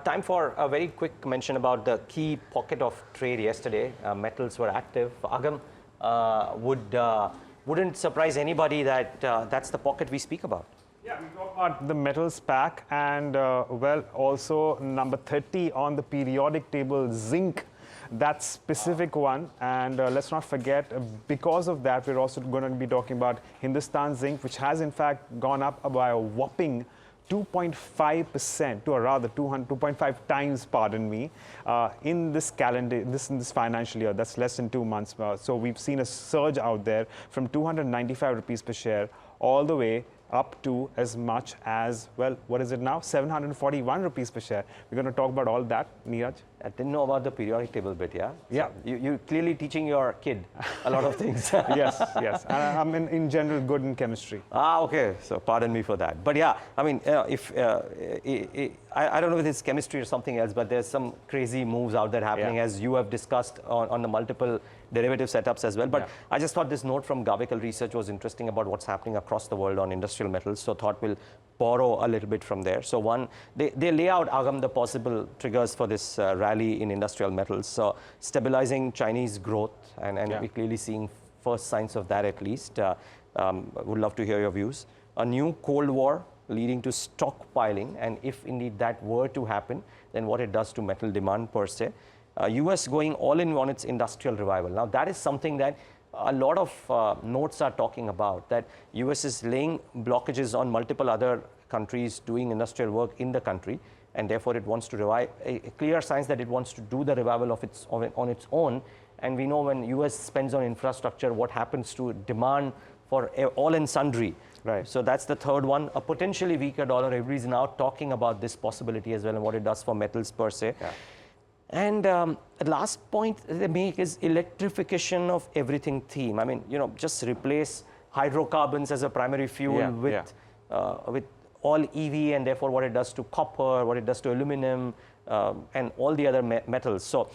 time for a very quick mention about the key pocket of trade yesterday. Metals were active. Agam, wouldn't surprise anybody that that's the pocket we speak about. Yeah, we talk about the metals pack and, well, also number 30 on the periodic table, zinc, that specific one. And let's not forget, because of that, we're also going to be talking about Hindustan Zinc, which has in fact gone up by a whopping 2.5%, or rather 2.5 times, pardon me, in this calendar, in this financial year. That's less than 2 months. So we've seen a surge out there from 295 rupees per share all the way up to as much as, well, what is it now? 741 rupees per share. We're going to talk about all that, Neeraj. I didn't know about the periodic table bit, yeah? Yeah. So you're clearly teaching your kid a lot of things. Yes, yes. And I'm in general good in chemistry. Ah, okay. So pardon me for that. But yeah, I mean, I don't know if it's chemistry or something else, but there's some crazy moves out there happening, as you have discussed on the multiple derivative setups as well. But I just thought this note from Gavikal Research was interesting about what's happening across the world on industrial metals. So thought we'll borrow a little bit from there. So one, they lay out, Agam, the possible triggers for this rally in industrial metals. So stabilizing Chinese growth, and we're clearly seeing first signs of that at least. Would love to hear your views. A new Cold War leading to stockpiling, and if indeed that were to happen, then what it does to metal demand per se. US going all in on its industrial revival. Now that is something that a lot of notes are talking about, that US is laying blockages on multiple other countries doing industrial work in the country, and therefore it wants to revive, a clear signs that it wants to do the revival of on its own. And we know when US spends on infrastructure, what happens to demand for all and sundry. Right. So that's the third one. A potentially weaker dollar. Everybody's now talking about this possibility as well and what it does for metals per se. Yeah. And the last point they make is electrification of everything theme. I mean, you know, just replace hydrocarbons as a primary fuel with all EV, and therefore what it does to copper, what it does to aluminum, and all the other metals. So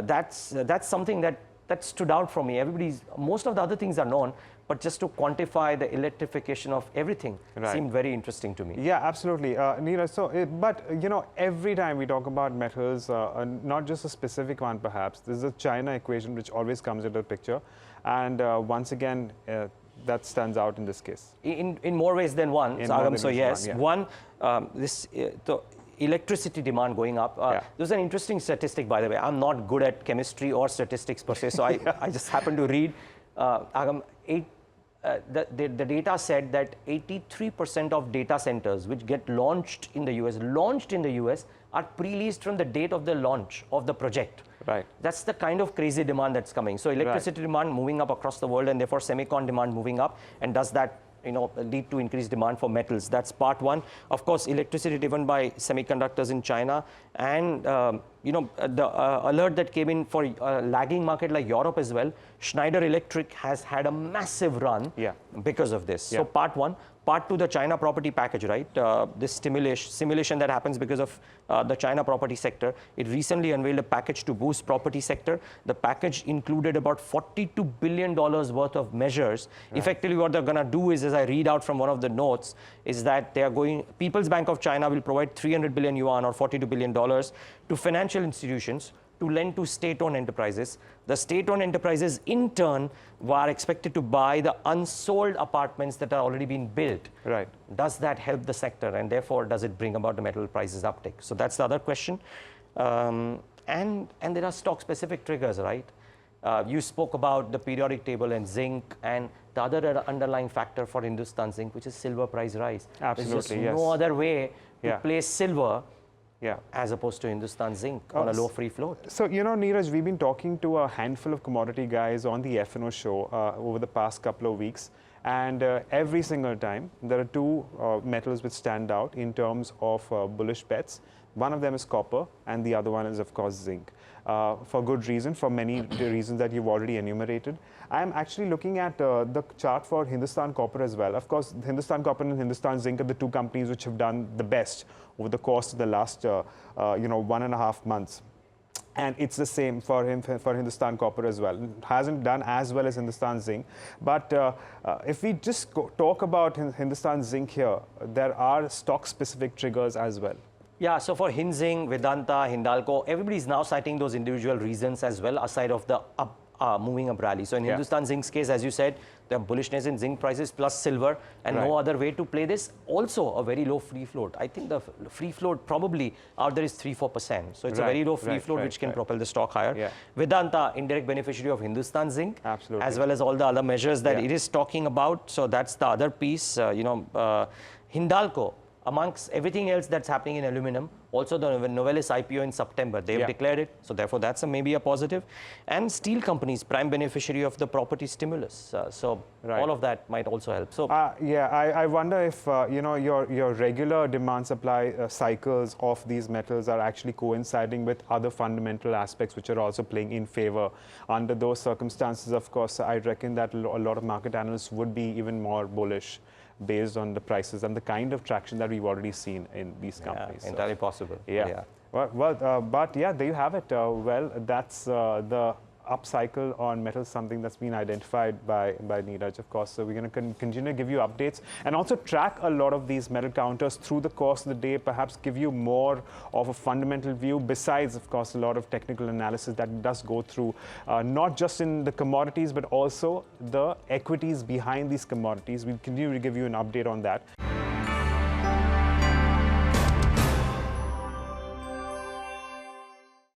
that's something that stood out for me. Most of the other things are known, but just to quantify the electrification of everything seemed very interesting to me. Yeah, absolutely. Neeraj, so, but, you know, every time we talk about metals, not just a specific one perhaps, there's a China equation which always comes into the picture. And once again, that stands out in this case. In more ways than one. So yes, one, the electricity demand going up. There's an interesting statistic, by the way. I'm not good at chemistry or statistics per se, so I just happened to read. The data said that 83% of data centers which get launched in the US, are pre-leased from the date of the launch of the project. Right. That's the kind of crazy demand that's coming. So electricity demand moving up across the world, and therefore semicon demand moving up, and does that lead to increased demand for metals? That's part one. Of course, electricity driven by semiconductors in China, and the alert that came in for a lagging market like Europe as well. Schneider Electric has had a massive run because of this. So part one. Part two, the China property package, right? This simulation that happens because of the China property sector. It recently unveiled a package to boost property sector. The package included about $42 billion worth of measures. Effectively, what they're going to do is, as I read out from one of the notes, is that they are People's Bank of China will provide 300 billion yuan or $42 billion to financial institutions to lend to state-owned enterprises. The state-owned enterprises, in turn, are expected to buy the unsold apartments that are already being built. Right. Does that help the sector, and therefore does it bring about the metal prices uptick? So that's the other question. And there are stock-specific triggers, right? You spoke about the periodic table and zinc, and the other underlying factor for Hindustan Zinc, which is silver price rise. Absolutely, There's just no other way to place silver as opposed to Hindustan Zinc on a low free float. So, you know, Neeraj, we've been talking to a handful of commodity guys on the F&O show over the past couple of weeks. And every single time, there are two metals which stand out in terms of bullish bets. One of them is copper, and the other one is, of course, zinc. For good reason, for many reasons that you've already enumerated. I'm actually looking at the chart for Hindustan Copper as well. Of course, Hindustan Copper and Hindustan Zinc are the two companies which have done the best over the course of the last 1.5 months. And it's the same for Hindustan Copper as well. It hasn't done as well as Hindustan Zinc. But if we just talk about Hindustan Zinc here, there are stock-specific triggers as well. Yeah, so for Hinzing, Vedanta, Hindalco, everybody's now citing those individual reasons as well, aside of the moving up rally. So in Hindustan Zinc's case, as you said, the bullishness in zinc prices plus silver, and no other way to play this. Also, a very low free float. I think the free float probably out there is 3-4%. So it's a very low free float which can propel the stock higher. Vedanta, indirect beneficiary of Hindustan Zinc, as well as all the other measures that it is talking about. So that's the other piece. Hindalco, amongst everything else that's happening in aluminum, also the Novelis IPO in September, they've declared it. So therefore, that's maybe a positive. And steel companies, prime beneficiary of the property stimulus. All of that might also help. So I wonder if your regular demand supply cycles of these metals are actually coinciding with other fundamental aspects which are also playing in favor. Under those circumstances, of course, I reckon that a lot of market analysts would be even more bullish based on the prices and the kind of traction that we've already seen in these companies. Entirely possible. But yeah, there you have it. Well, that's the upcycle on metals, something that's been identified by Neeraj, of course. So we're going to continue to give you updates and also track a lot of these metal counters through the course of the day, perhaps give you more of a fundamental view, besides, of course, a lot of technical analysis that does go through, not just in the commodities, but also the equities behind these commodities. We'll continue to give you an update on that.